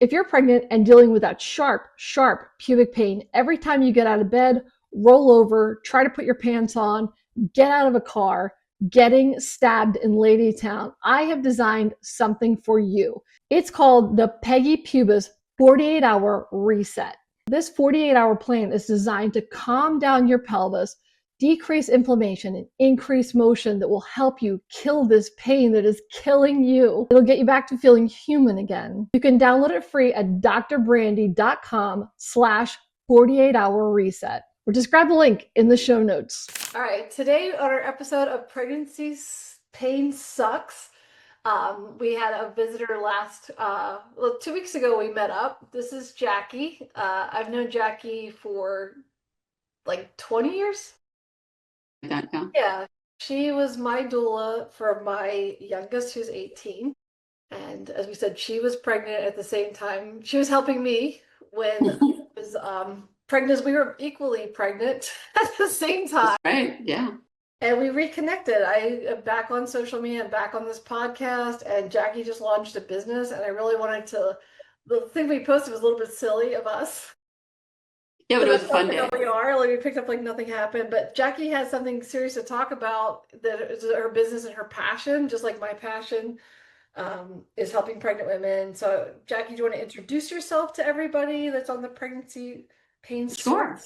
If you're pregnant and dealing with that sharp pubic pain every time you get out of bed, roll over, try to put your pants on, get out of a car, getting stabbed in Lady Town, I have designed something for you. It's called the Peggy Pubis 48-hour reset. This 48-hour plan is designed to calm down your pelvis, decrease inflammation, and increase motion that will help you kill this pain that is killing you. It'll get you back to feeling human again. You can download it free at drbrandie.com/48-hour reset. Or just grab the link in the show notes. All right, today on our episode of Pregnancy Pain Sucks, we had a visitor 2 weeks ago we met up. This is Jackie. I've known Jackie for like 20 years. Yeah, she was my doula for my youngest, who's 18. And as we said, she was pregnant at the same time. She was helping me when I was pregnant. We were equally pregnant at the same time. Right, yeah. And we reconnected. I am back on social media and back on this podcast, and Jackie just launched a business, and I really wanted to, the thing we posted was a little bit silly of us. Yeah, but it was a fun day. We picked up like nothing happened, but Jackie has something serious to talk about, that is her business and her passion, just like my passion is helping pregnant women. So Jackie, do you want to introduce yourself to everybody that's on the Pregnancy Pain Sucks? Sure.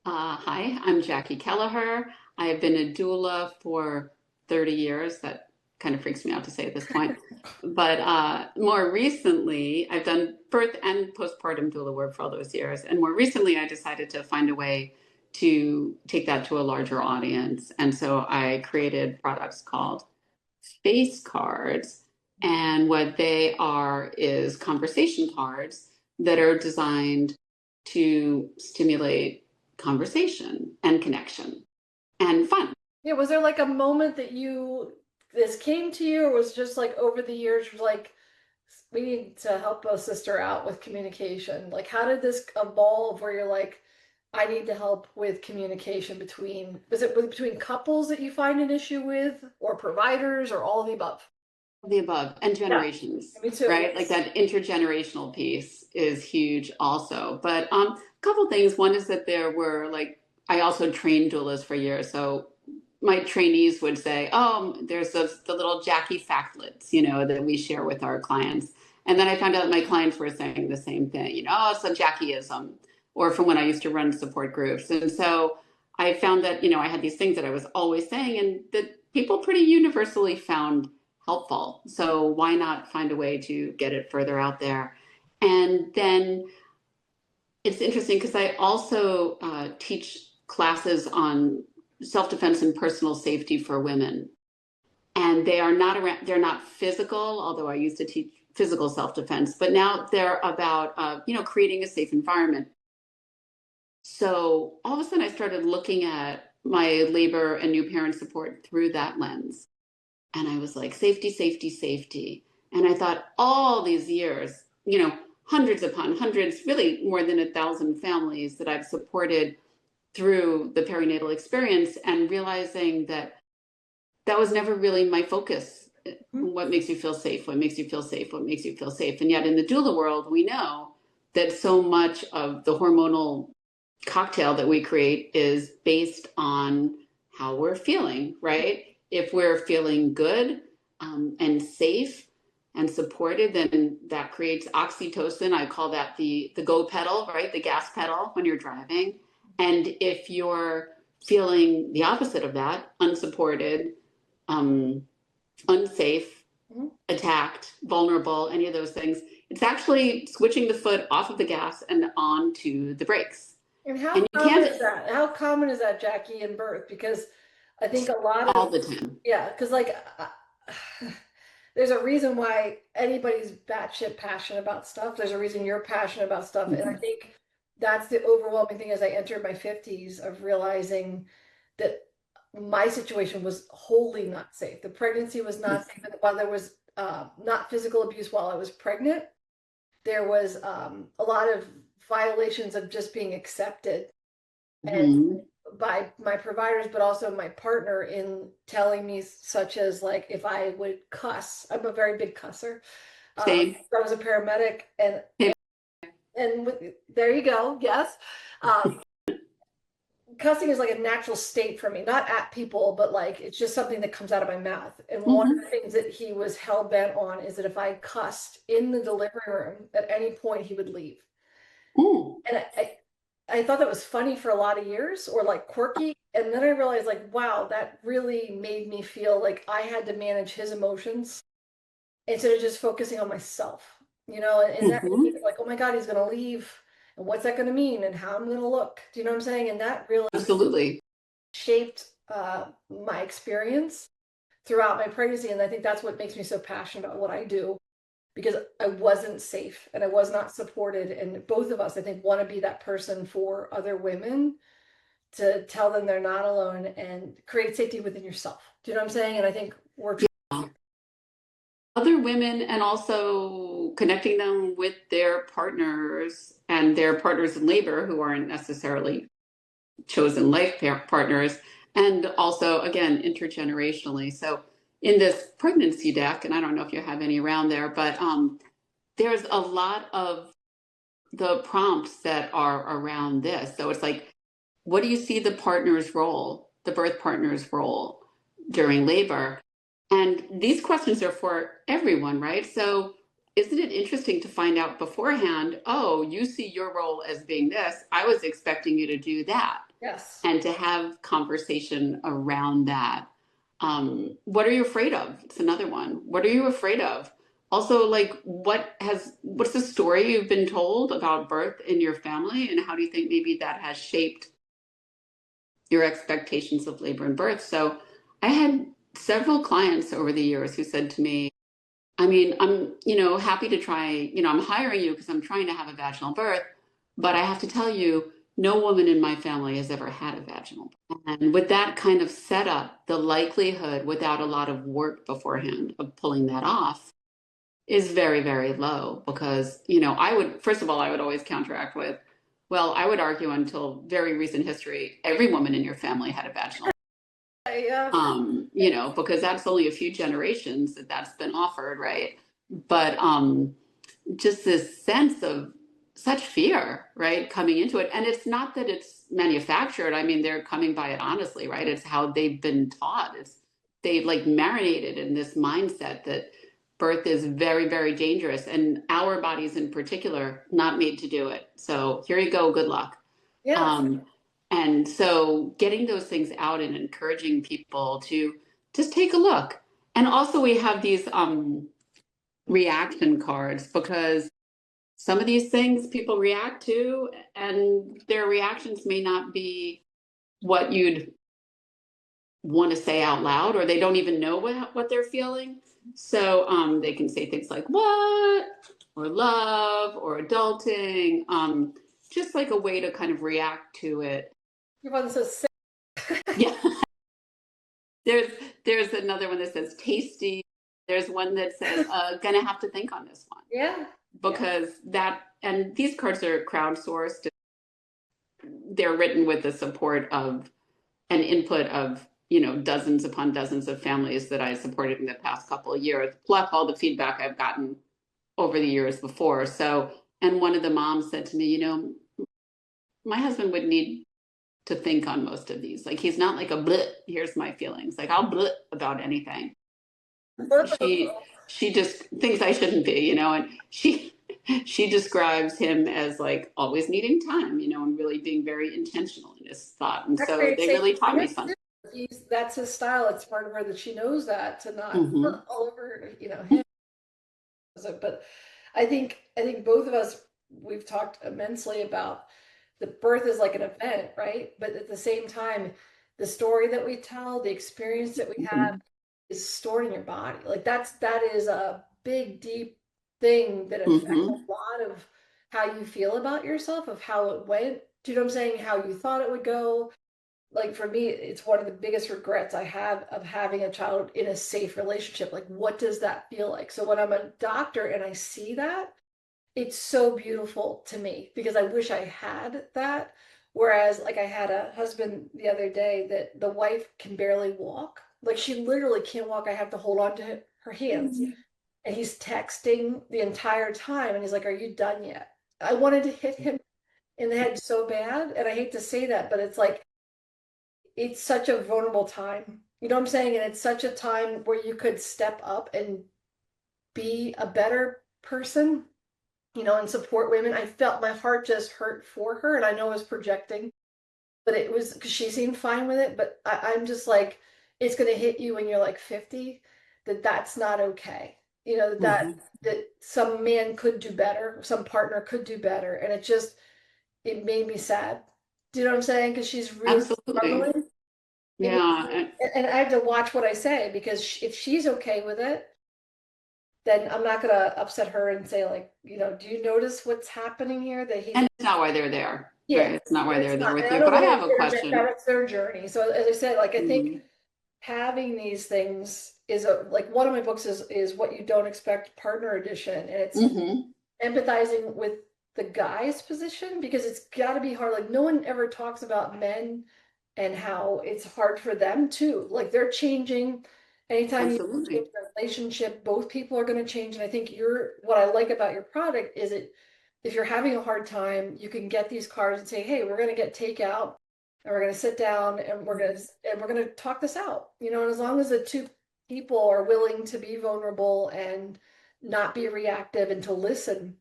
Hi, I'm Jackie Kelleher. I have been a doula for 30 years. That kind of freaks me out to say at this point. But more recently, I've done birth and postpartum doula work for all those years. And more recently, I decided to find a way to take that to a larger audience. And so I created products called Face Cards. And what they are is conversation cards that are designed to stimulate conversation and connection and fun. Yeah, was there like a moment that this came to you, or was it just like over the years, like, we need to help a sister out with communication? Like, how did this evolve where you're like, I need to help with communication was it between couples that you find an issue with, or providers, or all of the above? The above, and generations, yeah, me too, right? yes. Like that intergenerational piece is huge also. But a couple things. One is that there were I also trained doulas for years. So my trainees would say, oh, there's the little Jackie factlets, that we share with our clients. And then I found out my clients were saying the same thing, oh, it's a Jackieism, or from when I used to run support groups. And so I found that, I had these things that I was always saying and that people pretty universally found helpful. So why not find a way to get it further out there? And then it's interesting because I also teach classes on self-defense and personal safety for women. And they're not physical, although I used to teach physical self-defense, but now they're about, creating a safe environment. So all of a sudden I started looking at my labor and new parent support through that lens. And I was like, safety, safety, safety. And I thought all these years, hundreds upon hundreds, really more than 1,000 families that I've supported through the perinatal experience, and realizing that was never really my focus. What makes you feel safe? What makes you feel safe? What makes you feel safe? And yet in the doula world, we know that so much of the hormonal cocktail that we create is based on how we're feeling, right? If we're feeling good and safe and supported, then that creates oxytocin. I call that the go pedal, right? The gas pedal when you're driving. And if you're feeling the opposite of that, unsupported, unsafe, attacked, vulnerable, any of those things, it's actually switching the foot off of the gas and onto the brakes. And how common is that? How common is that, Jackie, in birth? Because I think a lot of all the time. Yeah, because there's a reason why anybody's batshit passionate about stuff. There's a reason you're passionate about stuff. Mm-hmm. And I think that's the overwhelming thing as I entered my 50s, of realizing that my situation was wholly not safe. The pregnancy was not safe. While there was not physical abuse while I was pregnant, there was a lot of violations of just being accepted. And by my providers, but also my partner, in telling me, such as like, if I would cuss, I'm a very big cusser. I was a paramedic, and And there you go. Yes. Um, Cussing is like a natural state for me, not at people, but like it's just something that comes out of my mouth. And one of the Mm-hmm. things that he was hell bent on is that if I cussed in the delivery room at any point, he would leave. Ooh. And I thought that was funny for a lot of years or like quirky. And then I realized, like, wow, that really made me feel like I had to manage his emotions instead of just focusing on myself, and that made me Mm-hmm. feel like, oh my God, he's going to leave. And what's that going to mean? And how I'm going to look. Do you know what I'm saying? And that really Absolutely. shaped my experience throughout my pregnancy. And I think that's what makes me so passionate about what I do because I wasn't safe and I was not supported. And both of us, I think, want to be that person for other women to tell them they're not alone and create safety within yourself. Do you know what I'm saying? And I think we're Yeah. Other women and also connecting them with their partners and their partners in labor who aren't necessarily chosen life partners, and also again intergenerationally. So in this pregnancy deck, and I don't know if you have any around there, but there's a lot of the prompts that are around this. So it's like, what do you see the partner's role, the birth partner's role during labor? And these questions are for everyone, right? So isn't it interesting to find out beforehand, oh, you see your role as being this. I was expecting you to do that. yes. And to have conversation around that. What are you afraid of? It's another one. What are you afraid of? Also, like, what's the story you've been told about birth in your family, and how do you think maybe that has shaped your expectations of labor and birth? So I had several clients over the years who said to me, I mean, I'm, happy to try, I'm hiring you because I'm trying to have a vaginal birth, but I have to tell you, no woman in my family has ever had a vaginal birth. And with that kind of setup, the likelihood without a lot of work beforehand of pulling that off is very, very low because, first of all, I would always counteract with, well, I would argue until very recent history, every woman in your family had a vaginal, Yeah. because that's only a few generations that that's been offered, right? But just this sense of such fear, right, coming into it. And it's not that it's manufactured. I mean, they're coming by it honestly, right? It's how they've been taught. They've like marinated in this mindset that birth is very, very dangerous, and our bodies in particular not made to do it. So here you go, good luck. Yes. Um, and so getting those things out and encouraging people to just take a look. And also we have these reaction cards because some of these things people react to and their reactions may not be what you'd want to say out loud, or they don't even know what they're feeling. So they can say things like what, or love, or adulting, just like a way to kind of react to it. Your mother says sick. Yeah. there's there's another one that says tasty. There's one that says gonna have to think on this one, Yeah. Yeah. because that, and these cards are crowdsourced. They're written with the support of an input of dozens upon dozens of families that I supported in the past couple of years, plus all the feedback I've gotten over the years before. So, and one of the moms said to me, my husband would need to think on most of these. Like he's not like a bleh, here's my feelings. Like I'll bleh about anything. She just thinks I shouldn't be, and she describes him as like always needing time, and really being very intentional in his thought. And That so creates they safety really for taught me him something. too. That's his style. It's part of her that she knows that to not Mm-hmm. all over, him. But I think both of us, we've talked immensely about the birth is like an event, right? But at the same time, the story that we tell, the experience that we Mm-hmm. have is stored in your body. Like that is a big, deep thing that affects Mm-hmm. a lot of how you feel about yourself, of how it went. Do you know what I'm saying? How you thought it would go. Like for me, it's one of the biggest regrets I have of having a child in a safe relationship. Like, what does that feel like? So when I'm a doctor and I see that, it's so beautiful to me because I wish I had that. Whereas, like, I had a husband the other day that the wife can barely walk. Like, she literally can't walk. I have to hold on to her hands. And he's texting the entire time. And he's like, "Are you done yet?" I wanted to hit him in the head so bad. And I hate to say that, but it's like, it's such a vulnerable time. You know what I'm saying? And it's such a time where you could step up and be a better person, and support women. I felt my heart just hurt for her. And I know I was projecting, but it was because she seemed fine with it. But I'm just like, it's going to hit you when you're like 50, that's not okay. Hmm. That some man could do better, some partner could do better. And it made me sad. Do you know what I'm saying? Because she's really Absolutely. struggling. It makes Yeah. and I have to watch what I say because if she's okay with it, then I'm not gonna upset her and say like, do you notice what's happening here? That he's And it's not why they're there, yeah, right? It's not why it's they're there not. with And I you. don't But I want have a to interject. question. That's their journey. So as I said, like I think Mm-hmm. having these things is like one of my books is What You Don't Expect Partner Edition, and it's Mm-hmm. empathizing with the guy's position because it's got to be hard. Like no one ever talks about men and how it's hard for them too. Like they're changing. Anytime you change Absolutely. a relationship, both people are going to change. And I think what I like about your product is if you're having a hard time, you can get these cards and say, hey, we're going to get takeout and we're going to sit down and we're going to talk this out. And as long as the two people are willing to be vulnerable and not be reactive and to listen,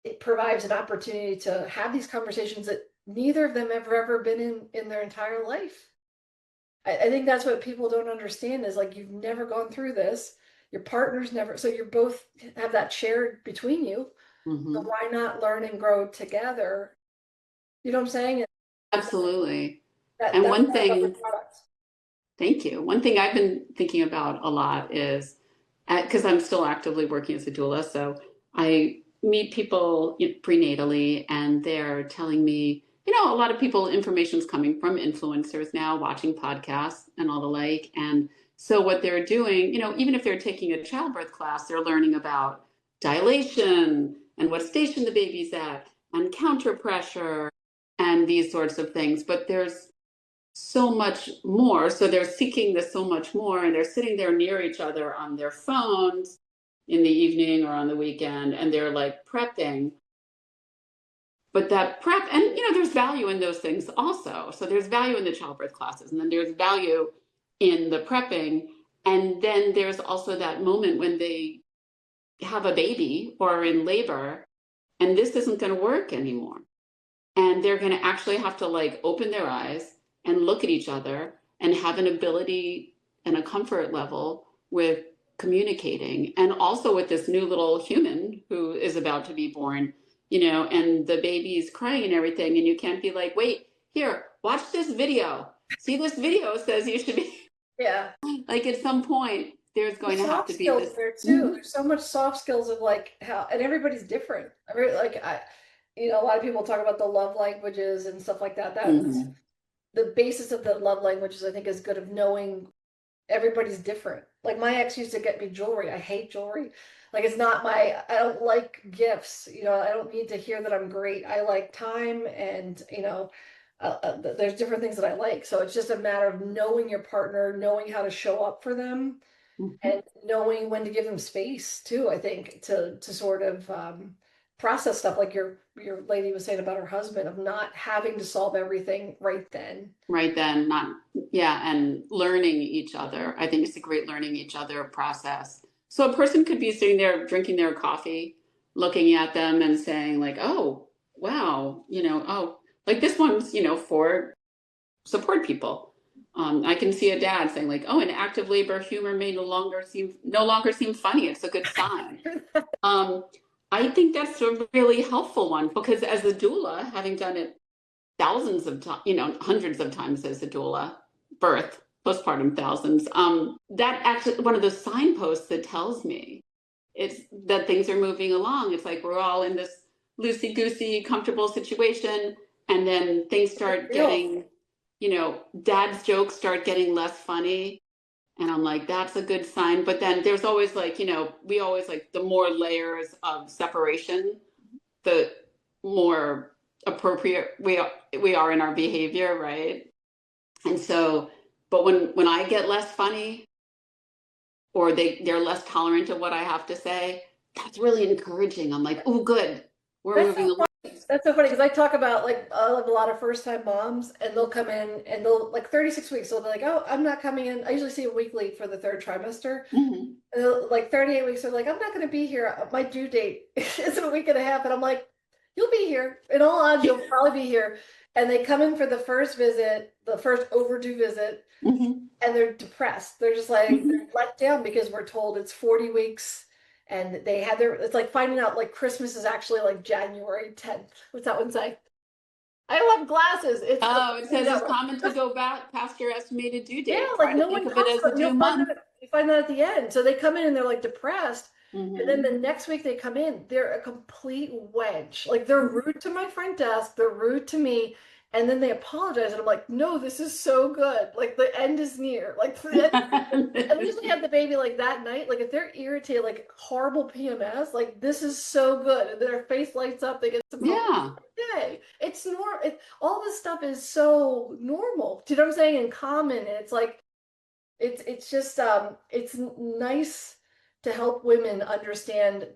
it provides an opportunity to have these conversations that neither of them have ever been in their entire life. I think that's what people don't understand is like you've never gone through this. Your partner's never, so you're both have that shared between you. So Mm-hmm. why not learn and grow together? You know what I'm saying? Absolutely. And That's one why I love your thing, product. thank you. One thing I've been thinking about a lot is because I'm still actively working as a doula, so I meet people prenatally, and they're telling me, a lot of people, information's coming from influencers now, watching podcasts and all the like. And so what they're doing, even if they're taking a childbirth class, they're learning about dilation and what station the baby's at and counter pressure and these sorts of things. But there's so much more. So they're seeking this so much more, and they're sitting there near each other on their phones in the evening or on the weekend, and they're like prepping. But that prep, and there's value in those things also. So there's value in the childbirth classes, and then there's value in the prepping. And then there's also that moment when they have a baby or are in labor, and this isn't going to work anymore, and they're going to actually have to like open their eyes and look at each other and have an ability and a comfort level with communicating, and also with this new little human who is about to be born, and the baby's crying and everything, and you can't be like, wait, here, watch this video, see, this video says you should be Yeah. like, at some point there's going There's to have soft to be skills this. there too. Mhm. There's so much soft skills of like how, and everybody's different. Like a lot of people talk about the love languages and stuff like that. That's Mhm. the basis of the love languages, I think, is good of knowing everybody's different. Like my ex used to get me jewelry. I hate jewelry. Like it's not I don't like gifts. I don't need to hear that I'm great. I like time and, there's different things that I like. So it's just a matter of knowing your partner, knowing how to show up for them Mhm. and knowing when to give them space too, I think, to sort of process stuff like your lady was saying about her husband of not having to solve everything right then. Right then, not, yeah, and learning each other. I think it's a great learning each other process. So a person could be sitting there drinking their coffee, looking at them and saying like, oh, wow, oh, like this one's, for support people. I can see a dad saying like, oh, in active labor, humor may no longer seem funny. It's a good sign. Um, I think that's a really helpful one, because as a doula, having done it thousands of times, hundreds of times as a doula, birth, postpartum thousands. That actually one of the signposts that tells me it's that things are moving along. It's like we're all in this loosey goosey, comfortable situation, and then things start Real. getting, dad's jokes start getting less funny. And I'm like, that's a good sign. But then there's always like, we always like the more layers of separation, the more appropriate we are in our behavior, right? And so, but when I get less funny, or they're less tolerant of what I have to say, that's really encouraging. I'm like, oh, good. we're That's moving so along. funny. That's so funny because I talk about like I have a lot of first time moms and they'll come in and they'll like 36 weeks. So they'll be like, oh, I'm not coming in. I usually see a weekly for the third trimester. Mhm. And like 38 weeks, they're like, I'm not going to be here. My due date is a week and a half. And I'm like, you'll be here. In all odds, you'll probably be here. And they come in for the first visit, the first overdue visit, Mhm. and they're depressed. They're just like, they're Mhm. let down because we're told it's 40 weeks. And they had their, it's like finding out like Christmas is actually like January 10th. What's that one say? I love glasses. It's the Oh, it thing says that it's common to go back past your estimated due yeah, date. Try like to no think one of it talks as a about it. due month. You find that at the end. So they come in and they're like depressed. And then Mhm. the next week they come in, they're a complete wedge. Like they're rude to my front desk, they're rude to me, and then they apologize. And I'm like, no, this is so good. Like the end is near. Like the end, and we usually have the baby like that night. Like if they're irritated, like horrible PMS, like this is so good. And their face lights up, they get some hope. Yeah. Yay. It's normal. All this stuff is so normal. Do you know what I'm saying? And common. And it's like it's just it's nice to help women understand,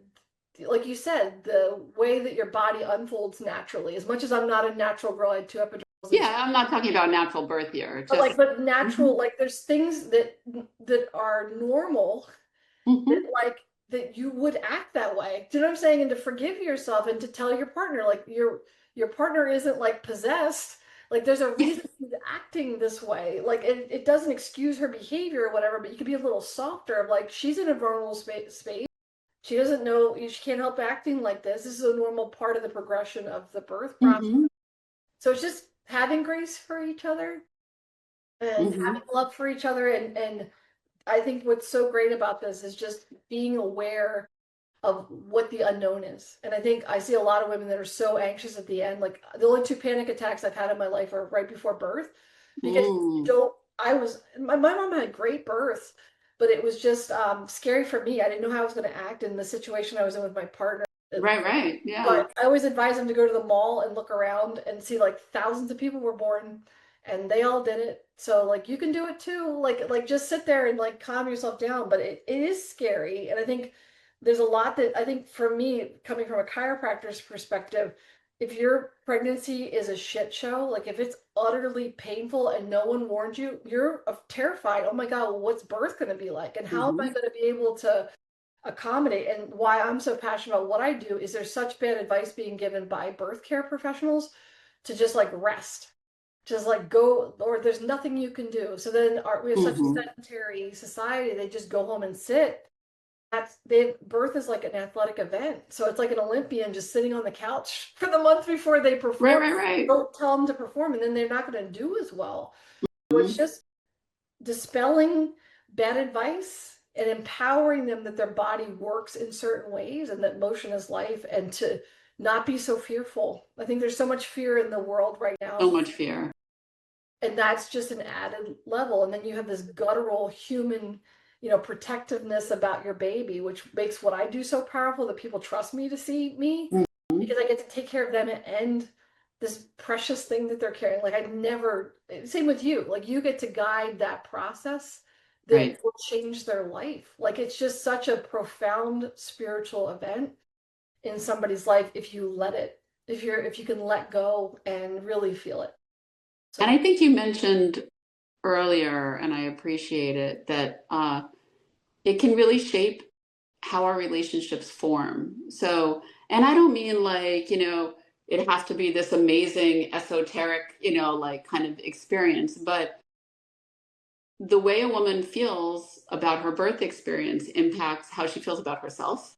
like you said, the way that your body unfolds naturally. As much as I'm not a natural girl, I had two epidurals and Yeah, I'm not talking about natural birth here. but like Just but natural, mhm. like there's things that are normal that Mhm. like that you would act that way. Do you know what I'm saying? And to forgive yourself and to tell your partner, like your partner isn't like possessed. Like there's a reason she's acting this way. Like it doesn't excuse her behavior or whatever, but you could be a little softer of like she's in a vulnerable space. She doesn't know she can't help acting like this. This is a normal part of the progression of the birth process. Mhm. So it's just having grace for each other and having Mhm. love for each other and I think what's so great about this is just being aware of what the unknown is. And I think I see a lot of women that are so anxious at the end. Like the only two panic attacks I've had in my life are right before birth because you Mm. don't, I was, my mom had a great birth, but it was just scary for me. I didn't know how I was going to act in the situation I was in with my partner. Right, right. Yeah. But I always advise them to go to the mall and look around and see like thousands of people were born and they all did it. So like you can do it too. Like just sit there and like calm yourself down. But it is scary. And I think there's a lot that I think for me, coming from a chiropractor's perspective, if your pregnancy is a shit show, like if it's utterly painful and no one warned you, you're terrified. Oh my God, what's birth going to be like? And how am I Mhm. going to be able to accommodate? And why I'm so passionate about what I do is there's such bad advice being given by birth care professionals to just like rest, just like go, or there's nothing you can do. So then we have such a Mhm. sedentary society, they just go home and sit. That's they birth is like an athletic event. So it's like an Olympian just sitting on the couch for the month before they Right, perform. right, right. Don't tell them to perform and then they're not going to do as well. So it's Mhm. just dispelling bad advice and empowering them that their body works in certain ways and that motion is life and to not be so fearful. I think there's so much fear in the world right So now. much fear. And that's just an added level. And then you have this guttural human, protectiveness about your baby, which makes what I do so powerful that people trust me to see me Mhm. because I get to take care of them and this precious thing that they're carrying. Like I never, same with you, like you get to guide that process that Right. will change their life. Like it's just such a profound spiritual event in somebody's life if you let it, if you can let go and really feel it. And I So think you mentioned earlier, and I appreciate it, that it can really shape how our relationships form. So, and I don't mean like, it has to be this amazing esoteric, like kind of experience, but the way a woman feels about her birth experience impacts how she feels about herself,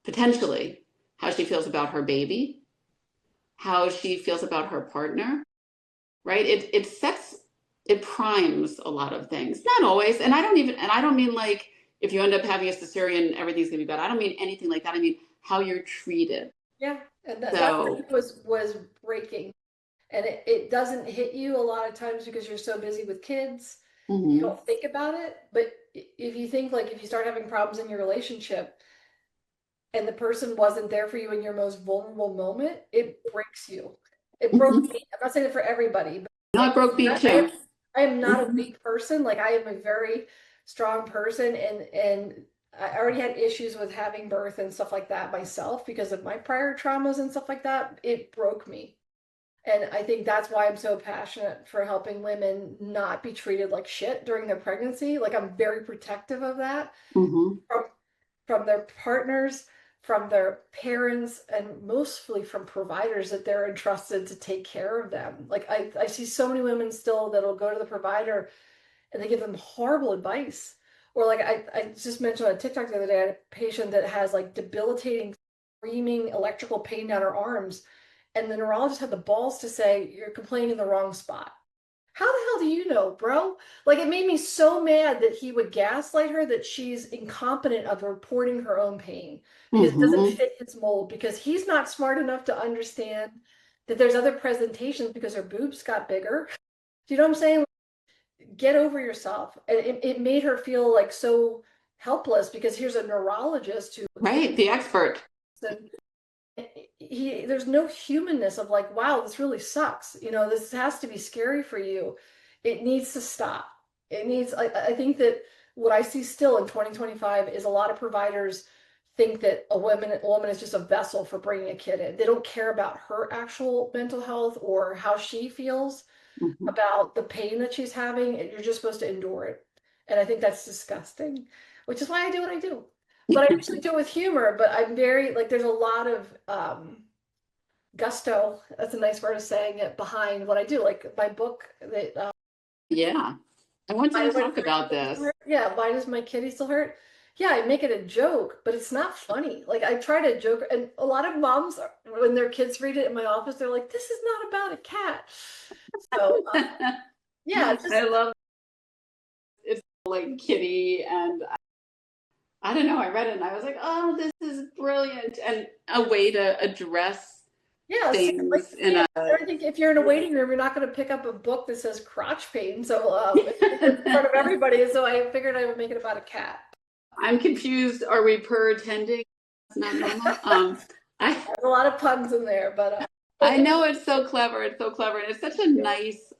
potentially, how she feels about her baby, how she feels about her partner, right? It primes a lot of things. Not always. And I don't mean like if you end up having a cesarean, everything's gonna be bad. I don't mean anything like that. I mean how you're treated. yeah, and that for me So, was breaking. And it doesn't hit you a lot of times because you're so busy with kids. You mhm. don't think about it. But if you think like if you start having problems in your relationship and the person wasn't there for you in your most vulnerable moment, it breaks you. It broke Mhm. me. I'm not saying it for everybody, but No, it broke me I am too. I am not a Mhm. weak person. Like I am a very strong person and I already had issues with having birth and stuff like that myself because of my prior traumas and stuff like that. It broke me. And I think that's why I'm so passionate for helping women not be treated like shit during their pregnancy. Like I'm very protective of that Hmm. from, from their partners, from their parents, and mostly from providers that they're entrusted to take care of them. Like I see so many women still that'll go to the provider and they give them horrible advice. Or like I just mentioned on TikTok the other day, I had a patient that has like debilitating, screaming electrical pain down her arms. And the neurologist had the balls to say, you're complaining in the wrong spot. How the hell do you know, bro? Like it made me so mad that he would gaslight her that she's incompetent of reporting her own pain because it doesn't Hmm. fit his mold, because he's not smart enough to understand that there's other presentations because her boobs got bigger. Do you know what I'm saying? Get over yourself. And it made her feel like so helpless because here's a neurologist who Right, the expert. and there's no humanness of like, wow, this really sucks. This has to be scary for you. It needs to stop. I think that what I see still in 2025 is a lot of providers think that a woman is just a vessel for bringing a kid in. They don't care about her actual mental health or how she feels Hmm. about the pain that she's having, and you're just supposed to endure it. And I think that's disgusting, which is why I do what I do. But I usually do it with humor, but I'm very like there's a lot of gusto, that's a nice word of saying it, behind what I do. Like my book that Yeah, I want you why to do my talk about brain still this. hurt? Yeah, why does my kitty still hurt? Yeah, I make it a joke, but it's not funny. Like I try to joke, and a lot of moms, when their kids read it in my office, they're like, "This is not about a cat." So yeah, I just love it's like kitty, and I don't know. I read it and I was like, oh, this is brilliant, and a way to address yeah, see, like things in see, a. I think if you're in a waiting room, you're not going to pick up a book that says crotch pain. So it's in front of everybody. So I figured I would make it about a cat. I'm confused. Are we per attending? That's not normal. I There's a lot of puns in there, but I know it's so clever. It's so clever, and it's such a nice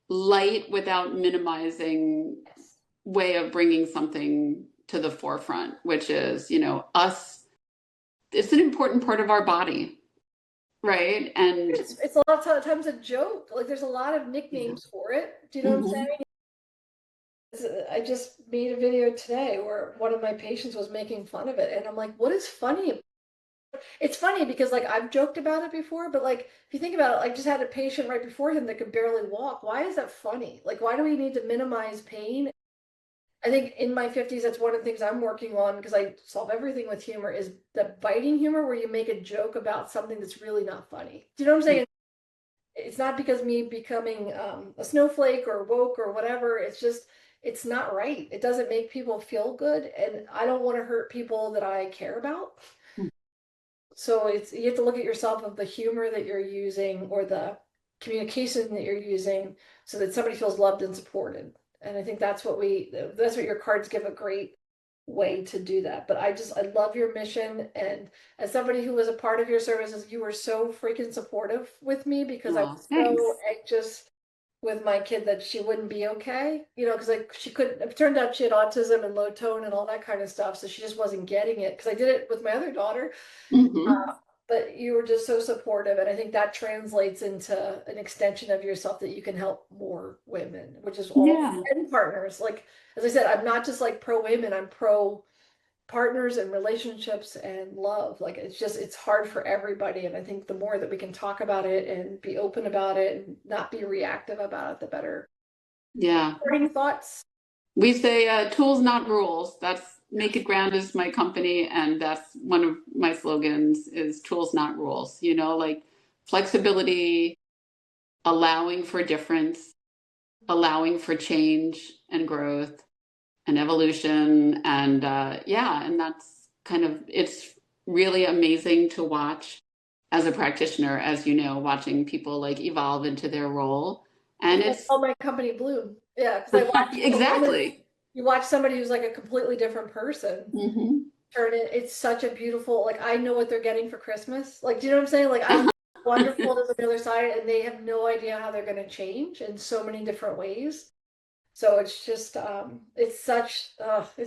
light without minimizing yes. way of bringing something to the forefront, which is, us. It's an important part of our body, right? And It's a lot of times a joke. Like there's a lot of yeah. nicknames for it. Do you know what I'm Hmm. saying? I just made a video today where one of my patients was making fun of it, and I'm like, what is funny? It's funny because like I've joked about it before, but like if you think about it, I just had a patient right before him that could barely walk. Why is that funny? Like why do we need to minimize pain? I think in my 50s, that's one of the things I'm working on because I solve everything with humor is the biting humor where you make a joke about something that's really not funny. Do you know what I'm saying? It's not because me becoming a snowflake or woke or whatever. It's just, it's not right. It doesn't make people feel good. And I don't want to hurt people that I care about. So you have to look at yourself of the humor that you're using or the communication that you're using so that somebody feels loved and supported. And I think that's what your cards give a great way to do that. But I love your mission. And as somebody who was a part of your services, you were so freaking supportive with me because I Oh, was so thanks. anxious with my kid that she wouldn't be okay, because like she couldn't, it turned out she had autism and low tone and all that kind of stuff. So she just wasn't getting it because I did it with my other daughter. Hmm. But you were just so supportive, and I think that translates into an extension of yourself that you can help more women, which is all Yeah. and partners. Like as I said, I'm not just like pro women, I'm pro partners and relationships and love. Like it's hard for everybody, and I think the more that we can talk about it and be open about it and not be reactive about it, the better. Yeah. Any thoughts? We say tools, not rules. That's Make It Ground is my company, and that's one of my slogans is tools, not rules. Like flexibility, allowing for difference, allowing for change and growth and evolution. And yeah, and that's it's really amazing to watch as a practitioner, as you know, watching people like evolve into their role. And That's why I it's call my company Bloom. Yeah, because I watch a woman, exactly. you watch somebody who's like a completely different person Hmm. turn it. It's such a beautiful, like I know what they're getting for Christmas. Like, do you know what I'm saying? Like I know wonderful is on the other side, and they have no idea how they're going to change in so many different ways. So it's just it's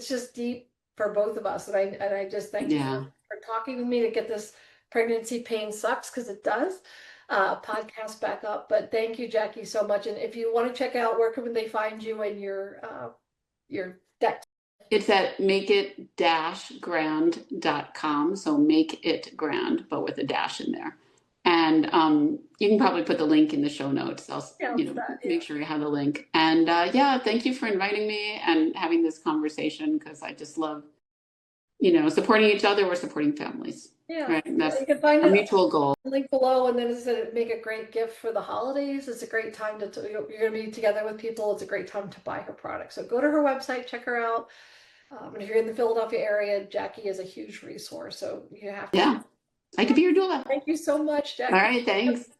just deep for both of us. And I just thank you Yeah. for talking with me to get this pregnancy pain sucks, because it does, podcast back up. But thank you, Jackie, so much. And if you want to check out, where can they find you and your deck? It's at makeit-grand.com. So make it grand, but with a dash in there. And you can probably put the link in the show notes. I'll, Yeah, you know, that, yeah. make sure you have the link. And yeah, thank you for inviting me and having this conversation, because I just love, you know, supporting each other. We're supporting families, Yeah, right? And that's you can find our it mutual goal. link below, and then it said make a great gift for the holidays. It's a great time to you're going to be together with people. It's a great time to buy her product. So go to her website, check her out. And if you're in the Philadelphia area, Jackie is a huge resource. So you have to. Yeah, I could be your doula. Thank you so much, All Jackie. right, thanks.